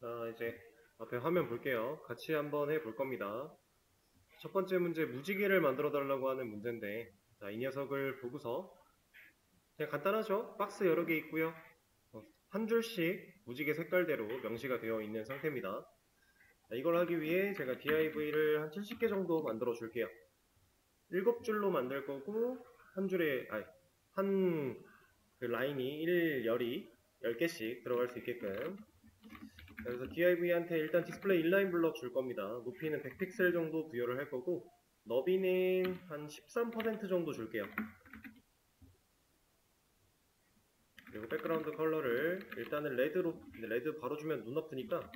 자, 이제 앞에 화면 볼게요. 같이 한번 해볼 겁니다. 첫 번째 문제, 무지개를 만들어 달라고 하는 문제인데, 자, 이 녀석을 보고서 그냥 간단하죠? 박스 여러 개 있고요. 한 줄씩 무지개 색깔대로 명시가 되어 있는 상태입니다. 자, 이걸 하기 위해 제가 DIV를 한 70개 정도 만들어 줄게요. 7줄로 만들 거고, 한 줄에, 아니, 한 그 라인이 1열이 10개씩 들어갈 수 있게끔. 그래서 DIV한테 일단 디스플레이 인라인 블럭 줄 겁니다. 높이는 100픽셀 정도 부여를 할 거고, 너비는 한 13% 정도 줄게요. 그리고 백그라운드 컬러를 일단은 레드로, 레드 바로 주면 눈 아프니까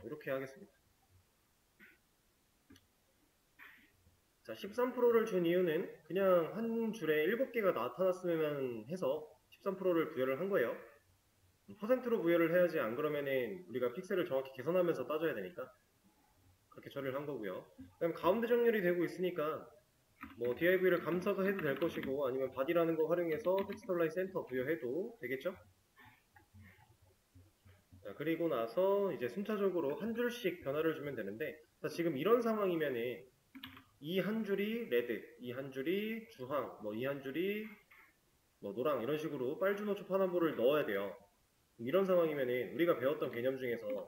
이렇게 하겠습니다. 자, 13%를 준 이유는 그냥 한 줄에 7개가 나타났으면 해서 13%를 부여를 한 거예요. 퍼센트로 부여를 해야지, 안 그러면은 우리가 픽셀을 정확히 계산하면서 따져야 되니까 그렇게 처리를 한 거고요. 그다음 가운데 정렬이 되고 있으니까 뭐 DIV를 감싸서 해도 될 것이고, 아니면 바디라는 거 활용해서 텍스트 라인 센터 부여해도 되겠죠? 자, 그리고 나서 이제 순차적으로 한 줄씩 변화를 주면 되는데, 자, 지금 이런 상황이면은 이 한 줄이 레드, 이 한 줄이 주황, 뭐 이 한 줄이 뭐 노랑, 이런 식으로 빨주노초 파남보를 넣어야 돼요. 이런 상황이면은 우리가 배웠던 개념 중에서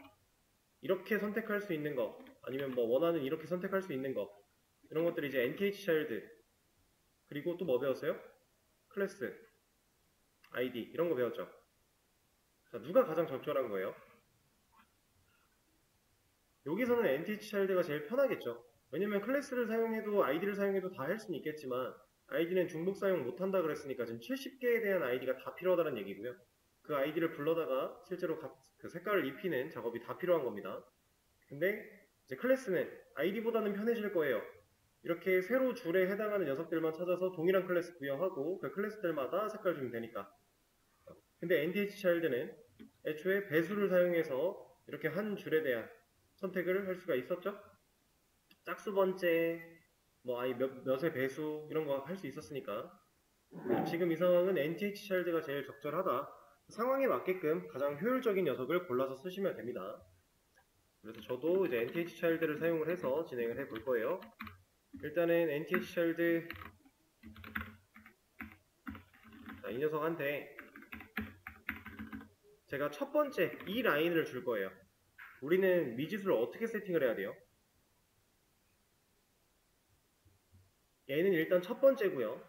이렇게 선택할 수 있는 거, 아니면 뭐 원하는 이렇게 선택할 수 있는 거, 이런 것들이 이제 NTH 차일드, 그리고 또 뭐 배웠어요? 클래스, 아이디, 이런 거 배웠죠. 자, 누가 가장 적절한 거예요? 여기서는 NTH 차일드가 제일 편하겠죠. 왜냐면 클래스를 사용해도 아이디를 사용해도 다 할 수는 있겠지만, 아이디는 중복 사용 못한다 그랬으니까 지금 70개에 대한 아이디가 다 필요하다는 얘기고요. 그 아이디를 불러다가 실제로 그 색깔을 입히는 작업이 다 필요한 겁니다. 근데 이제 클래스는 아이디보다는 편해질 거예요. 이렇게 세로 줄에 해당하는 녀석들만 찾아서 동일한 클래스 부여하고 그 클래스들마다 색깔 주면 되니까. 근데 NTH 차일드는 애초에 배수를 사용해서 이렇게 한 줄에 대한 선택을 할 수가 있었죠. 짝수 번째, 뭐 아이 몇의 배수, 이런 거 할 수 있었으니까. 지금 이 상황은 NTH 차일드가 제일 적절하다. 상황에 맞게끔 가장 효율적인 녀석을 골라서 쓰시면 됩니다. 그래서 저도 이제 NTH 차일드를 사용을 해서 진행을 해 볼 거예요. 일단은 NTH 차일드, 자, 이 녀석한테 제가 첫 번째 이 라인을 줄 거예요. 우리는 미지수를 어떻게 세팅을 해야 돼요? 얘는 일단 첫 번째고요.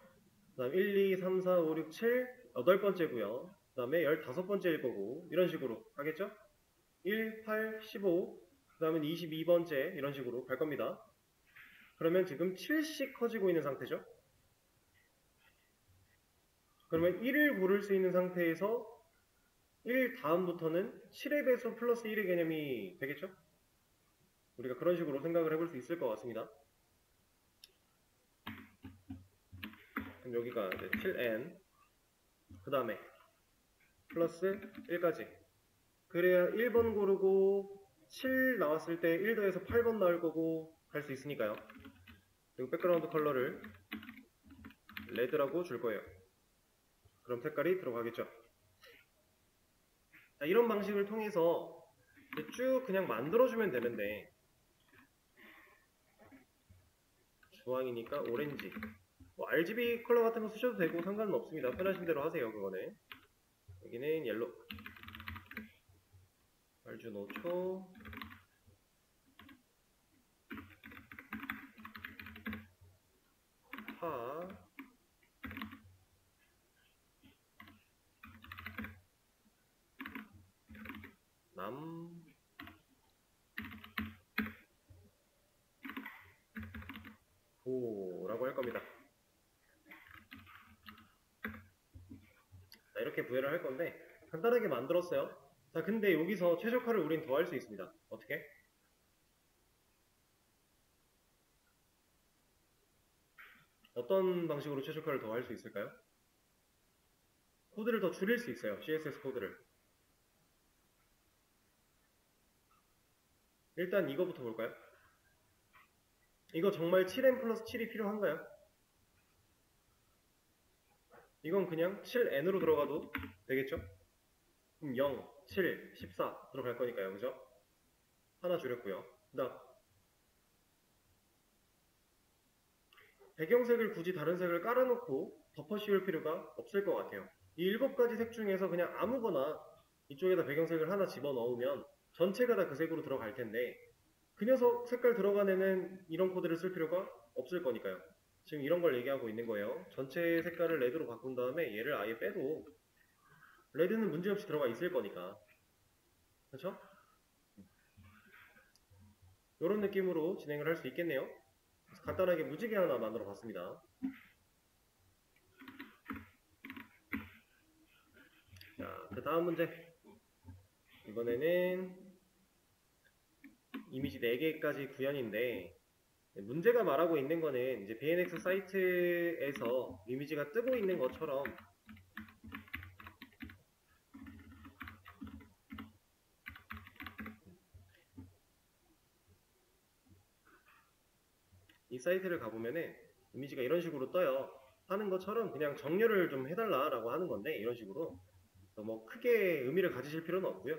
그 다음 1, 2, 3, 4, 5, 6, 7, 8번째고요. 그 다음에 15번째일 거고, 이런 식으로 하겠죠? 1, 8, 15, 그 다음엔 22번째, 이런 식으로 갈 겁니다. 그러면 지금 7씩 커지고 있는 상태죠? 그러면 1을 고를 수 있는 상태에서 1 다음부터는 7의 배수 플러스 1의 개념이 되겠죠? 우리가 그런 식으로 생각을 해볼 수 있을 것 같습니다. 그럼 여기가 이제 7n, 그 다음에 플러스 1까지. 그래야 1번 고르고 7 나왔을 때 1 더해서 8번 나올 거고 할 수 있으니까요. 그리고 백그라운드 컬러를 레드라고 줄 거예요. 그럼 색깔이 들어가겠죠. 자, 이런 방식을 통해서 쭉 그냥 만들어주면 되는데, 주황이니까 오렌지, 뭐 RGB 컬러 같은 거 쓰셔도 되고 상관은 없습니다. 편하신 대로 하세요. 그거는. 여기는 옐로, 빨주노초, 파, 남, 보라고 할 겁니다. 자, 이렇게 부여를 할 건데 간단하게 만들었어요. 자, 근데 여기서 최적화를 우린 더 할 수 있습니다. 어떻게? 어떤 방식으로 최적화를 더 할 수 있을까요? 코드를 더 줄일 수 있어요. CSS 코드를. 일단 이거부터 볼까요? 이거 정말 7n 플러스 7이 필요한가요? 이건 그냥 7n으로 들어가도 되겠죠? 그럼 0, 7, 14 들어갈 거니까요. 그죠? 하나 줄였고요. 그다음 배경색을 굳이 다른 색을 깔아놓고 덮어 씌울 필요가 없을 것 같아요. 이 7가지 색 중에서 그냥 아무거나 이쪽에다 배경색을 하나 집어넣으면 전체가 다 그 색으로 들어갈 텐데 그 녀석 색깔 들어간 애는 이런 코드를 쓸 필요가 없을 거니까요. 지금 이런 걸 얘기하고 있는 거예요. 전체 색깔을 레드로 바꾼 다음에 얘를 아예 빼도 레드는 문제없이 들어가 있을 거니까. 그렇죠? 이런 느낌으로 진행을 할 수 있겠네요. 그래서 간단하게 무지개 하나 만들어 봤습니다. 자, 그 다음 문제. 이번에는 이미지 4개까지 구현인데 문제가 말하고 있는 거는 이제 BNX 사이트에서 이미지가 뜨고 있는 것처럼 이 사이트를 가보면은 이미지가 이런 식으로 떠요. 하는 것처럼 그냥 정렬을 좀 해달라라고 하는 건데 이런 식으로 뭐 크게 의미를 가지실 필요는 없고요.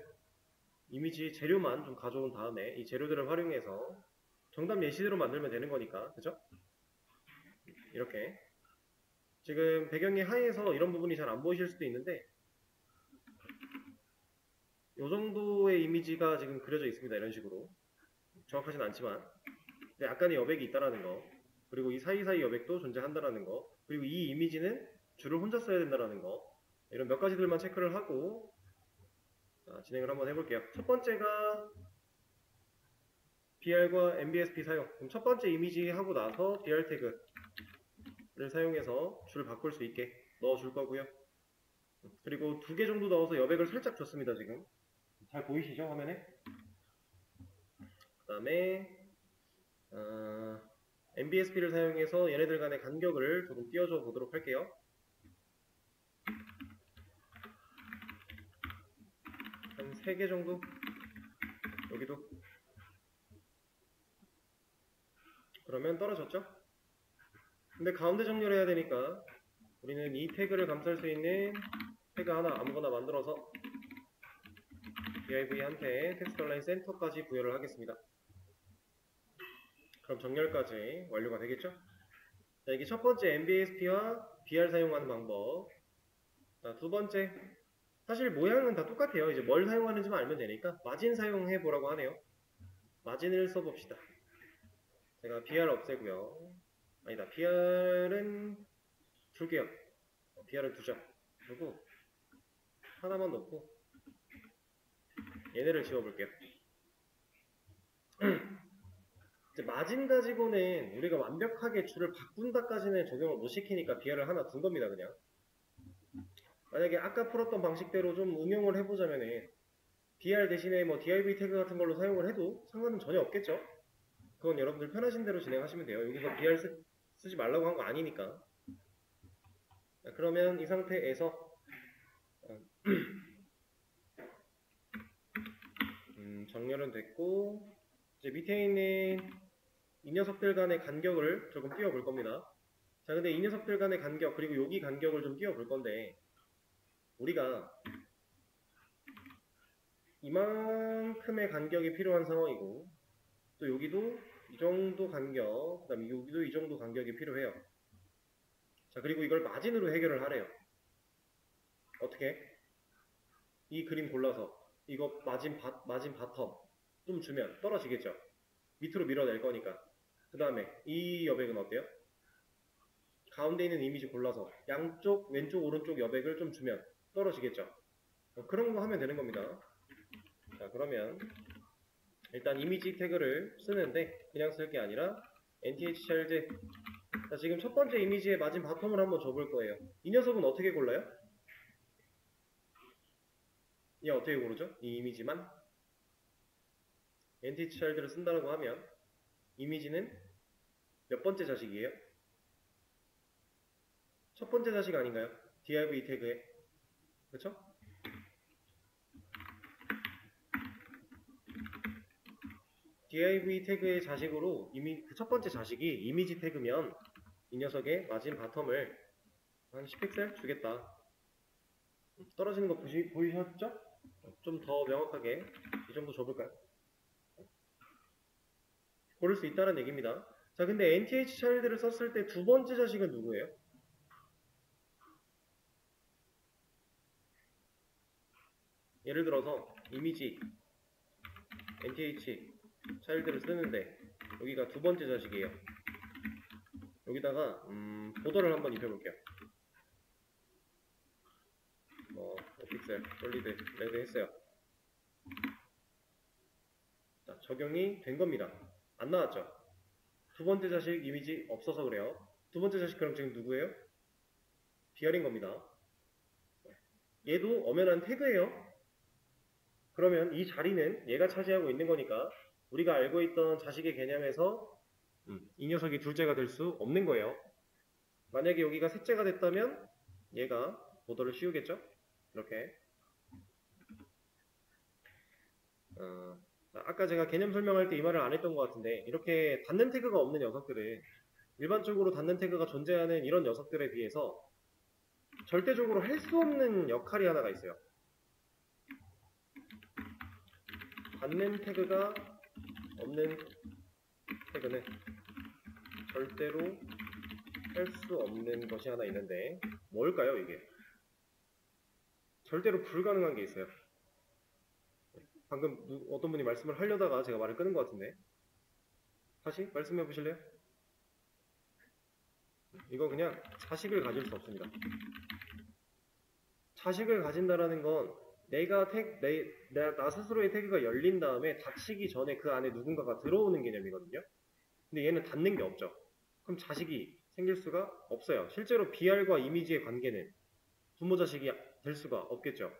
이미지 재료만 좀 가져온 다음에 이 재료들을 활용해서 정답 예시대로 만들면 되는 거니까 그죠? 이렇게 지금 배경이 하얘서 이런 부분이 잘 안 보이실 수도 있는데 이 정도의 이미지가 지금 그려져 있습니다. 이런 식으로 정확하진 않지만 약간의 여백이 있다라는 거 그리고 이 사이사이 여백도 존재한다라는 거 그리고 이 이미지는 줄을 혼자 써야 된다라는 거 이런 몇 가지들만 체크를 하고 진행을 한번 해볼게요. 첫 번째가 BR과 MBSP 사용. 그럼 첫 번째 이미지 하고 나서 BR 태그를 사용해서 줄 바꿀 수 있게 넣어줄 거고요. 그리고 2개 정도 넣어서 여백을 살짝 줬습니다. 지금 잘 보이시죠 화면에? 그 다음에 MBSP를 사용해서 얘네들 간의 간격을 조금 띄워줘 보도록 할게요. 한 3개 정도? 여기도. 그러면 떨어졌죠? 근데 가운데 정렬해야 되니까 우리는 이 태그를 감쌀 수 있는 태그 하나 아무거나 만들어서 div한테 텍스트 얼라인 센터까지 부여를 하겠습니다. 그럼 정렬까지 완료가 되겠죠? 자, 이게 첫 번째 MBSP와 BR 사용하는 방법. 자, 두 번째. 사실 모양은 다 똑같아요. 이제 뭘 사용하는지만 알면 되니까 마진 사용해 보라고 하네요. 마진을 써봅시다. 제가 BR 없애고요. 아니다. BR은 줄게요. BR은 2점. 그리고 하나만 넣고 얘네를 지워볼게요. 이제 마진 가지고는 우리가 완벽하게 줄을 바꾼다까지는 적용을 못 시키니까 BR을 하나 둔 겁니다. 그냥. 만약에 아까 풀었던 방식대로 좀 응용을 해보자면은 BR 대신에 뭐 div 태그 같은 걸로 사용을 해도 상관은 전혀 없겠죠? 그건 여러분들 편하신 대로 진행하시면 돼요. 여기서 BR 쓰지 말라고 한 거 아니니까. 자, 그러면 이 상태에서 정렬은 됐고 이제 밑에 있는 이 녀석들 간의 간격을 조금 띄워볼 겁니다. 자, 근데 이 녀석들 간의 간격 그리고 여기 간격을 좀 띄워볼 건데 우리가 이만큼의 간격이 필요한 상황이고 또 여기도 이 정도 간격 그 다음에 여기도 이 정도 간격이 필요해요. 자, 그리고 이걸 마진으로 해결을 하래요. 어떻게? 이 그림 골라서 이거 마진 바텀 좀 주면 떨어지겠죠? 밑으로 밀어낼 거니까. 그 다음에 이 여백은 어때요? 가운데 있는 이미지 골라서 양쪽 왼쪽 오른쪽 여백을 좀 주면 떨어지겠죠? 그런 거 하면 되는 겁니다. 자, 그러면 일단 이미지 태그를 쓰는데 그냥 쓸 게 아니라 nthchild. 자, 지금 첫 번째 이미지에 마진 바텀을 한번 줘볼 거예요. 이 녀석은 어떻게 골라요? 얘 어떻게 고르죠? 이 이미지만 nthchild를 쓴다고 하면 이미지는 몇 번째 자식이에요? 첫 번째 자식 아닌가요? div 태그에. 그렇죠? div 태그의 자식으로 이미 그 첫 번째 자식이 이미지 태그면 이 녀석의 마진 바텀을 한 10픽셀 주겠다. 떨어지는 거 보이셨죠? 좀 더 명확하게 이 정도 줘볼까요? 고를 수 있다는 얘기입니다. 자, 근데 nth 차일드를 썼을 때 두 번째 자식은 누구예요? 예를 들어서 이미지 nth 차일드를 쓰는데 여기가 두 번째 자식이에요. 여기다가 보더를 한번 입혀볼게요. 픽셀, 솔리드, 레드 했어요. 자, 적용이 된 겁니다. 안 나왔죠? 두 번째 자식 이미지 없어서 그래요. 두 번째 자식 그럼 지금 누구예요? BR인 겁니다. 얘도 엄연한 태그예요. 그러면 이 자리는 얘가 차지하고 있는 거니까 우리가 알고 있던 자식의 개념에서 이 녀석이 둘째가 될 수 없는 거예요. 만약에 여기가 셋째가 됐다면 얘가 보더를 씌우겠죠? 이렇게. 아까 제가 개념 설명할 때 이 말을 안 했던 것 같은데 이렇게 닫는 태그가 없는 녀석들은 일반적으로 닫는 태그가 존재하는 이런 녀석들에 비해서 절대적으로 할 수 없는 역할이 하나가 있어요. 닫는 태그가 없는 태그는 절대로 할 수 없는 것이 하나 있는데 뭘까요 이게? 절대로 불가능한 게 있어요. 방금 어떤 분이 말씀을 하려다가 제가 말을 끊은 것 같은데 다시 말씀해 보실래요? 이거 그냥 자식을 가질 수 없습니다. 자식을 가진다라는 건 나 스스로의 태그가 열린 다음에 닫히기 전에 그 안에 누군가가 들어오는 개념이거든요. 근데 얘는 닫는 게 없죠. 그럼 자식이 생길 수가 없어요. 실제로 BR과 이미지의 관계는 부모 자식이 될 수가 없겠죠.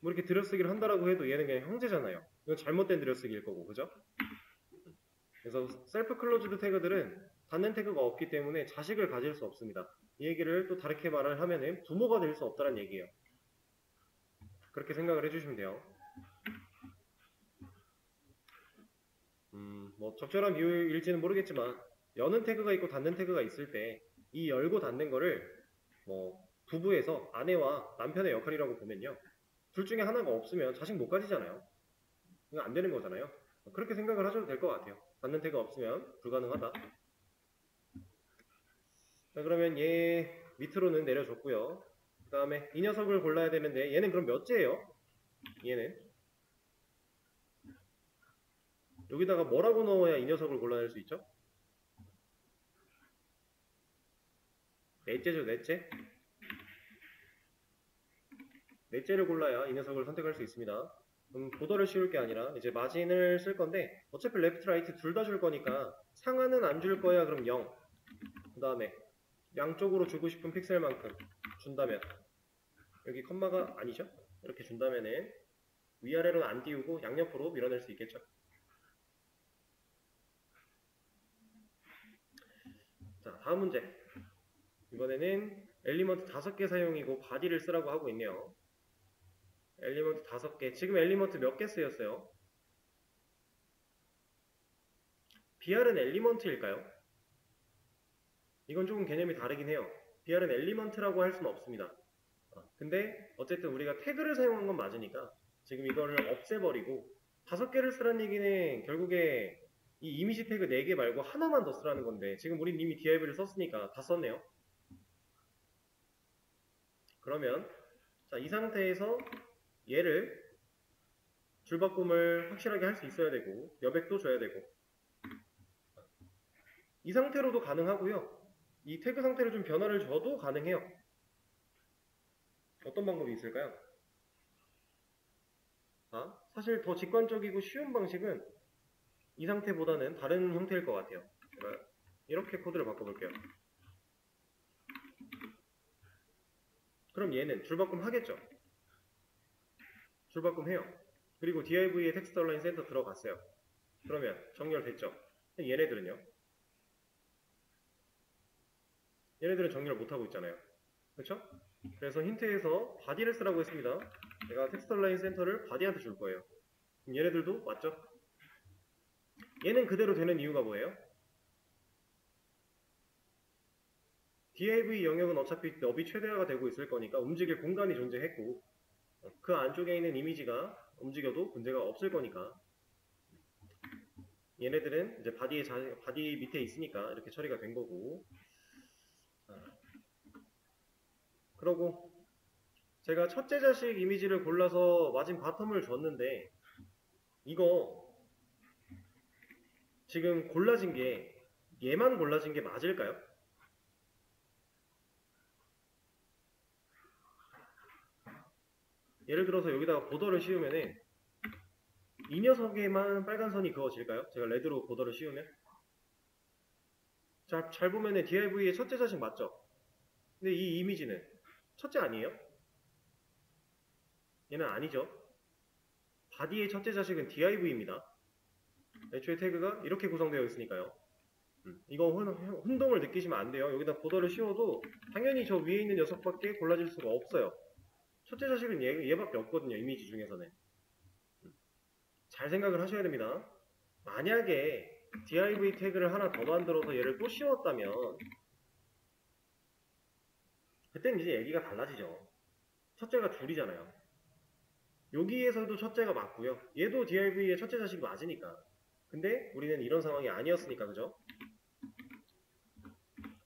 뭐 이렇게 들여쓰기를 한다라고 해도 얘는 그냥 형제잖아요. 이건 잘못된 들여쓰기일 거고, 그죠? 그래서 셀프 클로즈드 태그들은 닫는 태그가 없기 때문에 자식을 가질 수 없습니다. 이 얘기를 또 다르게 말을 하면은 부모가 될 수 없다는 얘기예요. 그렇게 생각을 해주시면 돼요. 뭐 적절한 비율일지는 모르겠지만 여는 태그가 있고 닫는 태그가 있을 때 이 열고 닫는 거를 뭐 부부에서 아내와 남편의 역할이라고 보면요. 둘 중에 하나가 없으면 자식 못 가지잖아요. 이거 안 되는 거잖아요. 그렇게 생각을 하셔도 될 것 같아요. 닫는 태그가 없으면 불가능하다. 자, 그러면 얘 밑으로는 내려줬고요. 그 다음에 이 녀석을 골라야 되는데 얘는 그럼 몇째예요? 얘는 여기다가 뭐라고 넣어야 이 녀석을 골라낼 수 있죠? 넷째죠, 넷째. 넷째를 골라야 이 녀석을 선택할 수 있습니다. 그럼 보더를 씌울 게 아니라 이제 마진을 쓸 건데 어차피 레프트, 라이트 둘 다 줄 거니까 상하는 안 줄 거야. 그럼 0. 그 다음에 양쪽으로 주고 싶은 픽셀만큼 준다면 여기 컴마가 아니죠? 이렇게 준다면은 위아래로는 안 띄우고 양옆으로 밀어낼 수 있겠죠? 자, 다음 문제. 이번에는 엘리먼트 5개 사용이고 바디를 쓰라고 하고 있네요. 엘리먼트 5개. 지금 엘리먼트 몇 개 쓰였어요? BR은 엘리먼트일까요? 이건 조금 개념이 다르긴 해요. BR은 엘리먼트라고 할 수는 없습니다. 근데 어쨌든 우리가 태그를 사용한 건 맞으니까 지금 이거를 없애버리고 5개를 쓰라는 얘기는 결국에 이 이미지 태그 4개 말고 하나만 더 쓰라는 건데 지금 우린 이미 div를 썼으니까 다 썼네요. 그러면 자, 이 상태에서 얘를 줄바꿈을 확실하게 할 수 있어야 되고 여백도 줘야 되고 이 상태로도 가능하고요. 이 태그 상태를 좀 변화를 줘도 가능해요. 어떤 방법이 있을까요? 사실 더 직관적이고 쉬운 방식은 이 상태보다는 다른 형태일 것 같아요. 제가 이렇게 코드를 바꿔볼게요. 그럼 얘는 줄바꿈 하겠죠? 줄바꿈 해요. 그리고 div의 텍스트 얼라인 센터 들어갔어요. 그러면 정렬됐죠? 얘네들은요? 얘네들은 정렬 못하고 있잖아요. 그렇죠? 그래서 힌트에서 바디를 쓰라고 했습니다. 제가 텍스트 얼라인 센터를 바디한테 줄 거예요. 그럼 얘네들도 맞죠? 얘는 그대로 되는 이유가 뭐예요? div 영역은 어차피 너비 최대화가 되고 있을 거니까 움직일 공간이 존재했고 그 안쪽에 있는 이미지가 움직여도 문제가 없을 거니까 얘네들은 이제 바디 밑에 있으니까 이렇게 처리가 된 거고. 그러고 제가 첫째 자식 이미지를 골라서 마진 바텀을 줬는데 이거 지금 골라진 게 얘만 골라진 게 맞을까요? 예를 들어서 여기다가 보더를 씌우면은 이 녀석에만 빨간 선이 그어질까요? 제가 레드로 보더를 씌우면? 자, 잘 보면은 DIV의 첫째 자식 맞죠? 근데 이 이미지는 첫째 아니에요? 얘는 아니죠. 바디의 첫째 자식은 DIV입니다. 애초에 태그가 이렇게 구성되어 있으니까요. 이거 혼동을 느끼시면 안 돼요. 여기다 보더를 씌워도 당연히 저 위에 있는 녀석밖에 골라질 수가 없어요. 첫째 자식은 얘밖에 없거든요. 이미지 중에서는. 잘 생각을 하셔야 됩니다. 만약에 div 태그를 하나 더 만들어서 얘를 또 씌웠다면 그때는 이제 얘기가 달라지죠. 첫째가 둘이잖아요. 여기에서도 첫째가 맞고요. 얘도 div의 첫째 자식이 맞으니까. 근데 우리는 이런 상황이 아니었으니까, 그죠?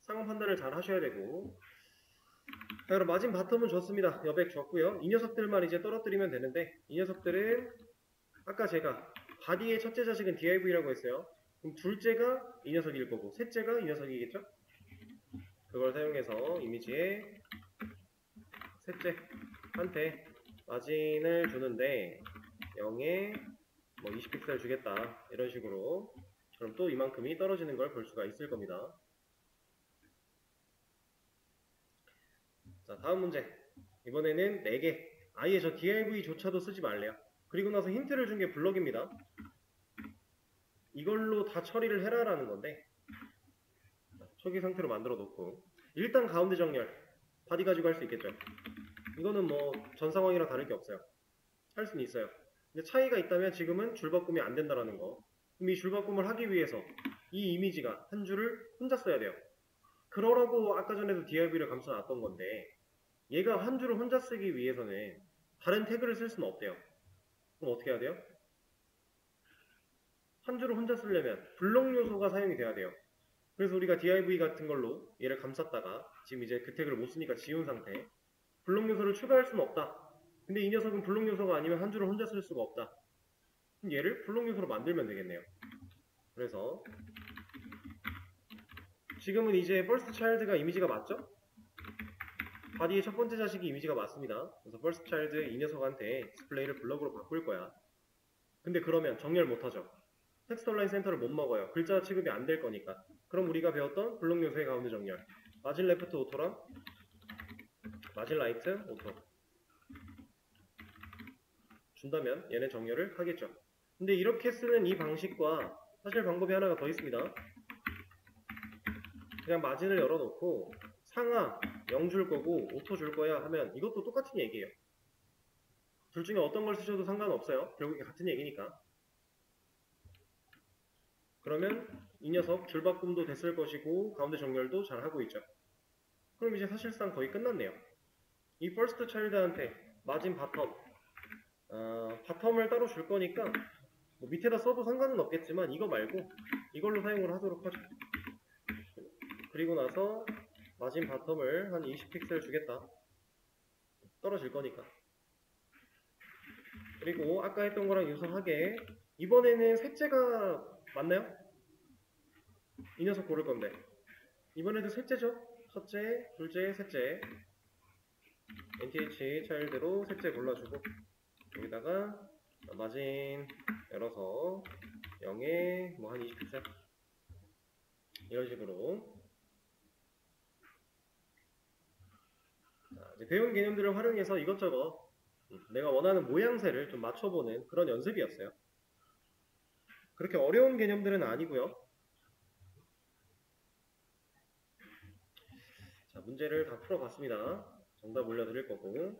상황 판단을 잘 하셔야 되고. 자, 그럼 마진 바텀은 줬습니다. 여백 줬고요. 이 녀석들만 이제 떨어뜨리면 되는데 이 녀석들은 아까 제가 바디의 첫째 자식은 div라고 했어요. 그럼 둘째가 이 녀석일 거고 셋째가 이 녀석이겠죠? 그걸 사용해서 이미지에 셋째한테 마진을 주는데 0에 뭐 20픽셀 주겠다 이런 식으로. 그럼 또 이만큼이 떨어지는 걸 볼 수가 있을 겁니다. 자, 다음 문제. 이번에는 4개. 아예 저 div조차도 쓰지 말래요. 그리고 나서 힌트를 준 게 블럭입니다. 이걸로 다 처리를 해라라는 건데 초기 상태로 만들어 놓고 일단 가운데 정렬 바디 가지고 할 수 있겠죠. 이거는 뭐 전 상황이랑 다를 게 없어요. 할 수는 있어요. 근데 차이가 있다면 지금은 줄바꿈이 안 된다라는 거. 그럼 이 줄바꿈을 하기 위해서 이 이미지가 한 줄을 혼자 써야 돼요. 그러라고 아까 전에도 div를 감춰놨던 건데 얘가 한 줄을 혼자 쓰기 위해서는 다른 태그를 쓸 수는 없대요. 그럼 어떻게 해야 돼요? 한 줄을 혼자 쓰려면 블록 요소가 사용이 돼야 돼요. 그래서 우리가 div 같은 걸로 얘를 감쌌다가 지금 이제 그 태그를 못 쓰니까 지운 상태. 블록 요소를 추가할 수는 없다. 근데 이 녀석은 블록 요소가 아니면 한 줄을 혼자 쓸 수가 없다. 그럼 얘를 블록 요소로 만들면 되겠네요. 그래서 지금은 이제 first child가 이미지가 맞죠? 바디의 첫 번째 자식이 이미지가 맞습니다. 그래서 first child 이 녀석한테 디스플레이를 블럭으로 바꿀 거야. 근데 그러면 정렬 못하죠. 텍스트 온라인 센터를 못 먹어요. 글자 취급이 안 될 거니까. 그럼 우리가 배웠던 블록 요소의 가운데 정렬. 마진 레프트 오토랑 마진 라이트 오토. 준다면 얘네 정렬을 하겠죠. 근데 이렇게 쓰는 이 방식과 사실 방법이 하나가 더 있습니다. 그냥 마진을 열어놓고 상하 0 줄 거고 오토 줄 거야 하면 이것도 똑같은 얘기예요. 둘 중에 어떤 걸 쓰셔도 상관없어요. 결국에 같은 얘기니까. 그러면 이 녀석 줄바꿈도 됐을 것이고 가운데 정렬도 잘 하고 있죠. 그럼 이제 사실상 거의 끝났네요. 이 first child한테 마진 바텀 바텀을 따로 줄 거니까 뭐 밑에다 써도 상관은 없겠지만 이거 말고 이걸로 사용을 하도록 하죠. 그리고 나서 마진 바텀을 한 20픽셀 주겠다. 떨어질 거니까. 그리고 아까 했던 거랑 유사하게 이번에는 셋째가 맞나요? 이 녀석 고를 건데 이번에도 셋째죠? 첫째, 둘째, 셋째. nth 차일드로 셋째 골라주고 여기다가 마진 열어서 0에 뭐 한 20픽셀 이런 식으로. 자, 이제 배운 개념들을 활용해서 이것저것 내가 원하는 모양새를 좀 맞춰보는 그런 연습이었어요. 그렇게 어려운 개념들은 아니고요. 자, 문제를 다 풀어봤습니다. 정답 올려드릴 거고.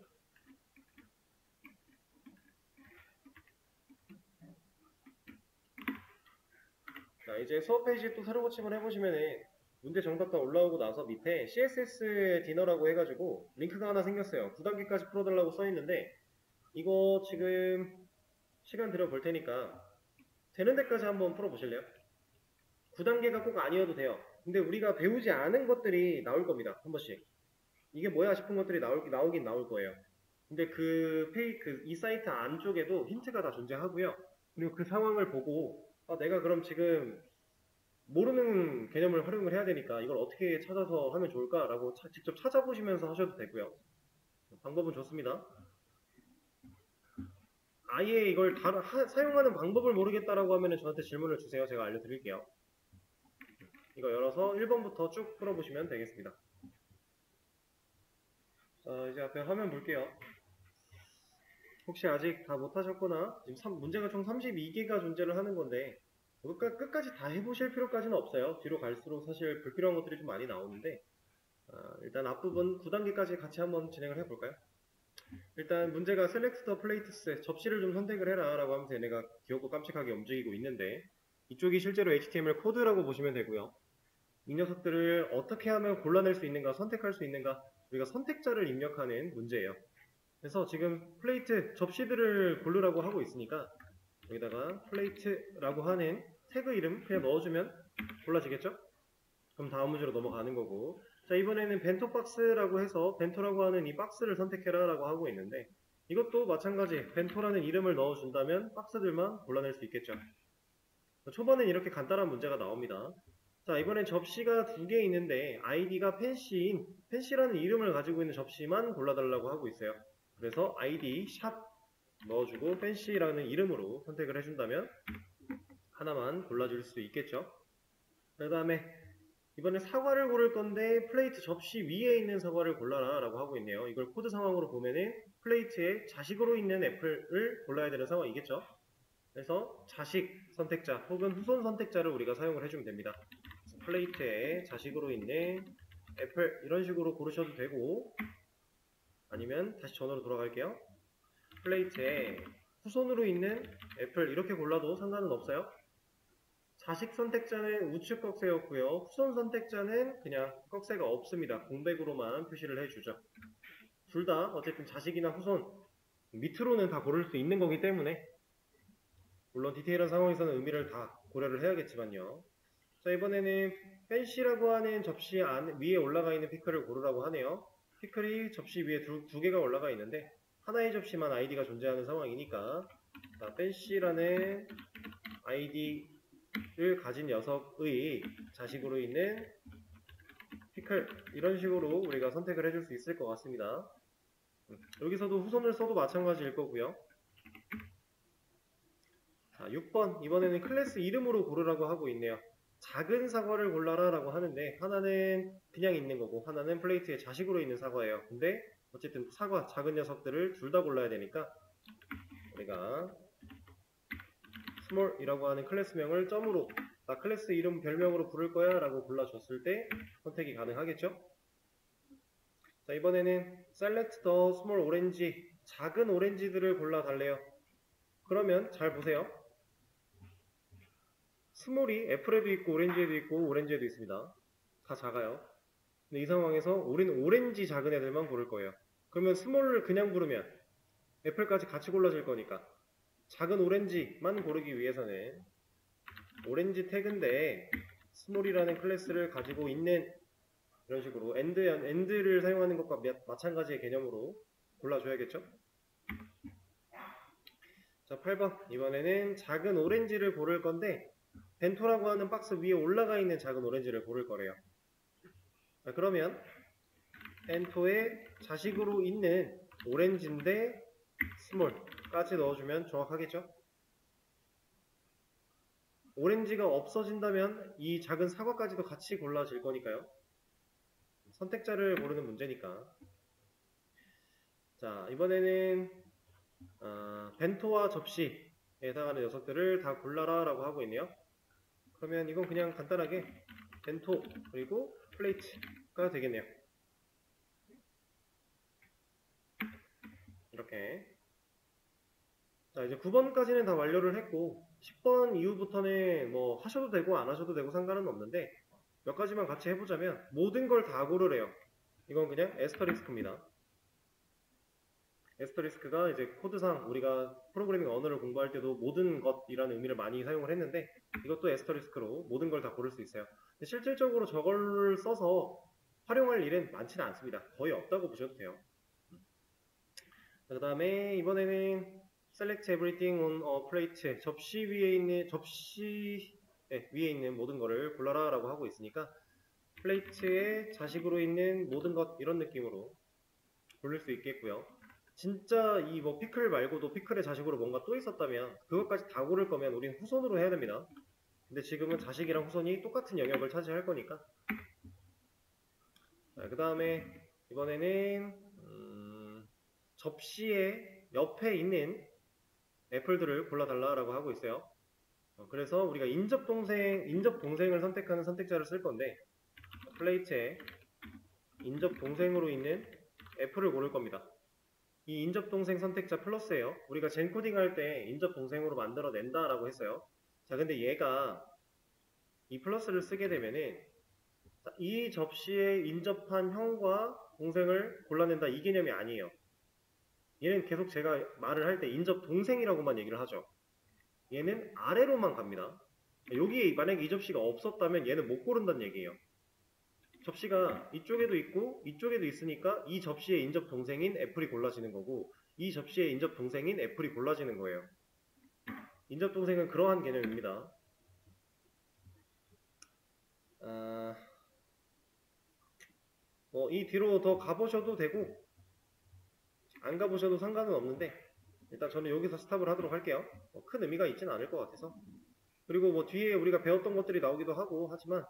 자, 이제 수업 페이지 또 새로 고침을 해보시면은 문제 정답 다 올라오고 나서 밑에 CSS 디너라고 해가지고 링크가 하나 생겼어요. 9단계까지 풀어달라고 써있는데 이거 지금 시간 들여볼 테니까 되는 데까지 한번 풀어보실래요? 9단계가 꼭 아니어도 돼요. 근데 우리가 배우지 않은 것들이 나올 겁니다. 한 번씩. 이게 뭐야 싶은 것들이 나오긴 나올 거예요. 근데 이 사이트 안쪽에도 힌트가 다 존재하고요. 그리고 그 상황을 보고, 내가 그럼 지금 모르는 개념을 활용을 해야 되니까 이걸 어떻게 찾아서 하면 좋을까라고 직접 찾아보시면서 하셔도 되고요. 방법은 좋습니다. 아예 이걸 사용하는 방법을 모르겠다라고 하면 저한테 질문을 주세요. 제가 알려드릴게요. 이거 열어서 1번부터 쭉 풀어보시면 되겠습니다. 자, 이제 앞에 화면 볼게요. 혹시 아직 다 못하셨거나 지금 문제가 총 32개가 존재를 하는 건데 끝까지 다 해보실 필요까지는 없어요. 뒤로 갈수록 사실 불필요한 것들이 좀 많이 나오는데 일단 앞부분 9단계까지 같이 한번 진행을 해볼까요? 일단 문제가 Select the plates, 접시를 좀 선택을 해라 라고 하면서 얘네가 귀엽고 깜찍하게 움직이고 있는데 이쪽이 실제로 HTML 코드라고 보시면 되고요. 이 녀석들을 어떻게 하면 골라낼 수 있는가, 선택할 수 있는가, 우리가 선택자를 입력하는 문제예요. 그래서 지금 플레이트, 접시들을 고르라고 하고 있으니까 여기다가 플레이트라고 하는 태그 이름 그냥 넣어주면 골라지겠죠? 그럼 다음 문제로 넘어가는 거고, 자, 이번에는 벤토 박스라고 해서 벤토라고 하는 이 박스를 선택해라 라고 하고 있는데 이것도 마찬가지 벤토라는 이름을 넣어준다면 박스들만 골라낼 수 있겠죠. 초반엔 이렇게 간단한 문제가 나옵니다. 자, 이번엔 접시가 2개 있는데 아이디가 펜시라는 이름을 가지고 있는 접시만 골라달라고 하고 있어요. 그래서 아이디 샵 넣어주고 펜시라는 이름으로 선택을 해준다면 하나만 골라줄 수 있겠죠. 그 다음에 이번에 사과를 고를 건데 플레이트 접시 위에 있는 사과를 골라라 라고 하고 있네요. 이걸 코드 상황으로 보면은 플레이트에 자식으로 있는 애플을 골라야 되는 상황이겠죠. 그래서 자식 선택자 혹은 후손 선택자를 우리가 사용을 해주면 됩니다. 플레이트에 자식으로 있는 애플 이런 식으로 고르셔도 되고, 아니면 다시 전으로 돌아갈게요. 플레이트에 후손으로 있는 애플 이렇게 골라도 상관은 없어요. 자식 선택자는 우측 꺽쇠였고요. 후손 선택자는 그냥 꺽쇠가 없습니다. 공백으로만 표시를 해주죠. 둘 다 어쨌든 자식이나 후손 밑으로는 다 고를 수 있는 거기 때문에 물론 디테일한 상황에서는 의미를 다 고려를 해야겠지만요. 자, 이번에는 펜시라고 하는 접시 위에 올라가 있는 피클을 고르라고 하네요. 피클이 접시 위에 두 개가 올라가 있는데 하나의 접시만 아이디가 존재하는 상황이니까, 자, 펜시라는 아이디를 가진 녀석의 자식으로 있는 피클 이런 식으로 우리가 선택을 해줄 수 있을 것 같습니다. 여기서도 후손을 써도 마찬가지일 거고요. 자, 6번 이번에는 클래스 이름으로 고르라고 하고 있네요. 작은 사과를 골라라 라고 하는데 하나는 그냥 있는 거고 하나는 플레이트에 자식으로 있는 사과예요. 근데 어쨌든 사과, 작은 녀석들을 둘 다 골라야 되니까 우리가 small이라고 하는 클래스명을 점으로 나 클래스 이름 별명으로 부를 거야 라고 골라줬을 때 선택이 가능하겠죠. 자, 이번에는 select the small orange, 작은 오렌지들을 골라 달래요. 그러면 잘 보세요. 스몰이 애플에도 있고 오렌지에도 있고 오렌지에도 있습니다. 다 작아요. 근데 이 상황에서 우리는 오렌지 작은 애들만 고를 거예요. 그러면 스몰을 그냥 부르면 애플까지 같이 골라질 거니까 작은 오렌지만 고르기 위해서는 오렌지 태그인데 스몰이라는 클래스를 가지고 있는 이런 식으로 end를 사용하는 것과 마찬가지의 개념으로 골라줘야겠죠. 자, 8번 이번에는 작은 오렌지를 고를 건데 벤토라고 하는 박스 위에 올라가 있는 작은 오렌지를 고를 거래요. 자, 그러면 벤토의 자식으로 있는 오렌지인데 스몰까지 넣어주면 정확하겠죠? 오렌지가 없어진다면 이 작은 사과까지도 같이 골라질 거니까요. 선택자를 고르는 문제니까. 자, 이번에는 벤토와 접시에 해당하는 녀석들을 다 골라라 라고 하고 있네요. 그러면 이건 그냥 간단하게 벤토 그리고 플레이트가 되겠네요. 이렇게. 자, 이제 9번까지는 다 완료를 했고 10번 이후부터는 뭐 하셔도 되고 안 하셔도 되고 상관은 없는데 몇 가지만 같이 해보자면 모든 걸 다 고르래요. 이건 그냥 에스터릭스크입니다. 에스터리스크가 이제 코드상 우리가 프로그래밍 언어를 공부할 때도 모든 것이라는 의미를 많이 사용을 했는데 이것도 에스터리스크로 모든 걸 다 고를 수 있어요. 근데 실질적으로 저걸 써서 활용할 일은 많지는 않습니다. 거의 없다고 보셔도 돼요. 그 다음에 이번에는 select everything on a plate 접시 위에 있는 모든 거를 골라라 라고 하고 있으니까 플레이트에 자식으로 있는 모든 것 이런 느낌으로 고를 수 있겠고요. 진짜 이 뭐 피클 말고도 피클의 자식으로 뭔가 또 있었다면 그것까지 다 고를 거면 우리는 후손으로 해야 됩니다. 근데 지금은 자식이랑 후손이 똑같은 영역을 차지할 거니까. 그 다음에 이번에는 접시의 옆에 있는 애플들을 골라달라라고 하고 있어요. 그래서 우리가 인접 동생을 선택하는 선택자를 쓸 건데 플레이트에 인접 동생으로 있는 애플을 고를 겁니다. 이 인접 동생 선택자 플러스예요. 우리가 젠 코딩 할 때 인접 동생으로 만들어낸다 라고 했어요. 자, 근데 얘가 이 플러스를 쓰게 되면은 이 접시에 인접한 형과 동생을 골라낸다 이 개념이 아니에요. 얘는 계속 제가 말을 할 때 인접 동생이라고만 얘기를 하죠. 얘는 아래로만 갑니다. 여기에 만약에 이 접시가 없었다면 얘는 못 고른다는 얘기예요. 접시가 이쪽에도 있고 이쪽에도 있으니까 이 접시의 인접 동생인 애플이 골라지는 거고 이 접시의 인접 동생인 애플이 골라지는 거예요. 인접 동생은 그러한 개념입니다. 이 뒤로 더 가보셔도 되고 안 가보셔도 상관은 없는데 일단 저는 여기서 스탑을 하도록 할게요. 큰 의미가 있지는 않을 것 같아서. 그리고 뭐 뒤에 우리가 배웠던 것들이 나오기도 하고 하지만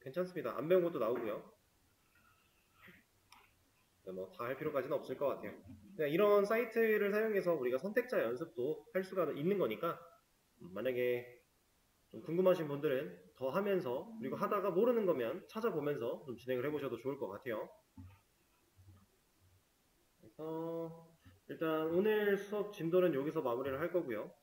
괜찮습니다. 안 배운 것도 나오고요. 뭐 다 할 필요까지는 없을 것 같아요. 그냥 이런 사이트를 사용해서 우리가 선택자 연습도 할 수가 있는 거니까 만약에 좀 궁금하신 분들은 더 하면서 그리고 하다가 모르는 거면 찾아보면서 좀 진행을 해보셔도 좋을 것 같아요. 그래서 일단 오늘 수업 진도는 여기서 마무리를 할 거고요.